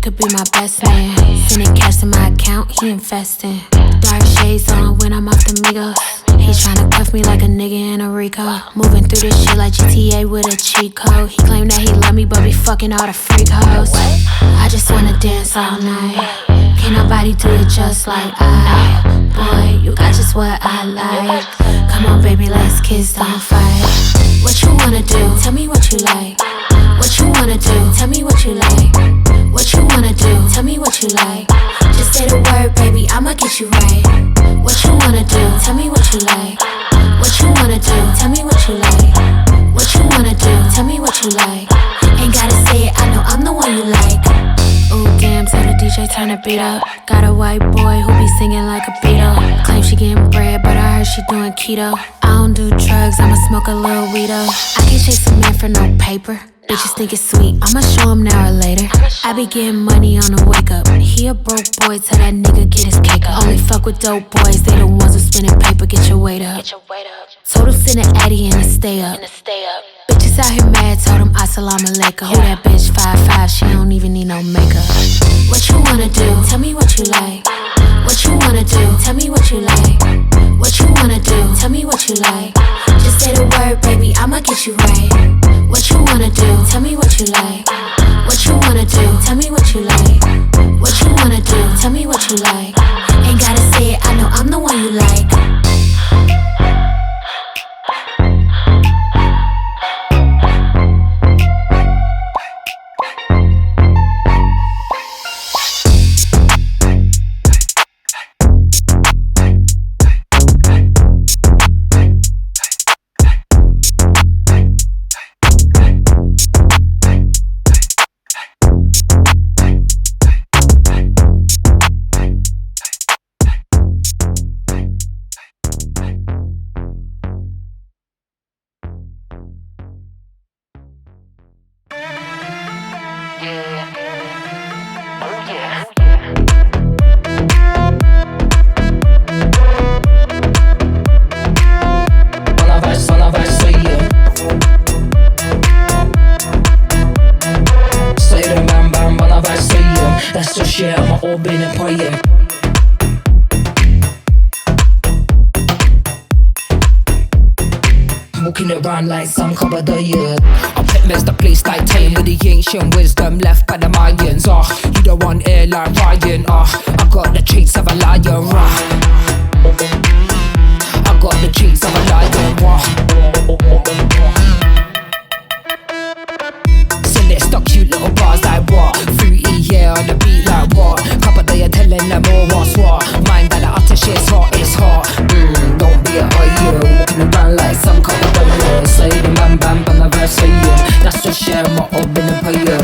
could be my best man. Sending cash to my account, he investing. Dark shades on when I'm off the Migos. He tryna cuff me like a nigga in a Rico. Moving through this shit like GTA with a cheat code. He claimed that he love me, but be fucking all the freak hoes. I just wanna dance all night. Can't nobody do it just like I. Boy, you got just what I like. Come on, baby, let's kiss, don't fight. What you wanna do? Tell me what you like. What you wanna do? Tell me what you like. What you wanna do? Tell me what you like. Just say the word, baby, I'ma get you right. What you wanna do? Tell me what you like. What you wanna do? Tell me what you like. What you wanna do? Tell me what you like. Ain't gotta say it, I know I'm the one you like. Ooh, damn, tell the DJ turn the beat up. Got a white boy who be singing like a Beatle. Claim she getting bread, but I heard she doing keto. I don't do drugs, I'ma smoke a little weedo. I can't chase a man for no paper. Bitches think it's sweet, I'ma show him now or later. I be getting money on the wake up. He a broke boy, tell that nigga get his cake up. Only fuck with dope boys, they the ones who spinning paper, get your weight up. Told him send an Addy and to stay up. Bitches out here mad, told him assalamu alaikum. Who that bitch 5'5", she don't even need no makeup. What you wanna do? Tell me what you like. What you wanna do? Tell me what you like. What you wanna do? Tell me what you like. Just say the word, baby, I'ma get you right. What you wanna do? Tell me what you like. What you wanna do? Tell me what you like. What you wanna do? Tell me what you like. Ain't gotta say it, I know I'm the one you like. That's just shit, I'm all been a poem. Walking around like some cover the year. I pet mess the place like tame with the ancient wisdom left by the Mayans. You don't want air like Ryan. I got the traits of a lion. I got the traits of a lion. Send it stuck cute little bars like what? Fruity, yeah, on the beat like what? Couple day telling them all what's what. Mind that the utter shit's hot, it's hot. Don't be a walking around like some couple of years. Say the man bam bam, I've say yeah. That's just share my open and pay yeah.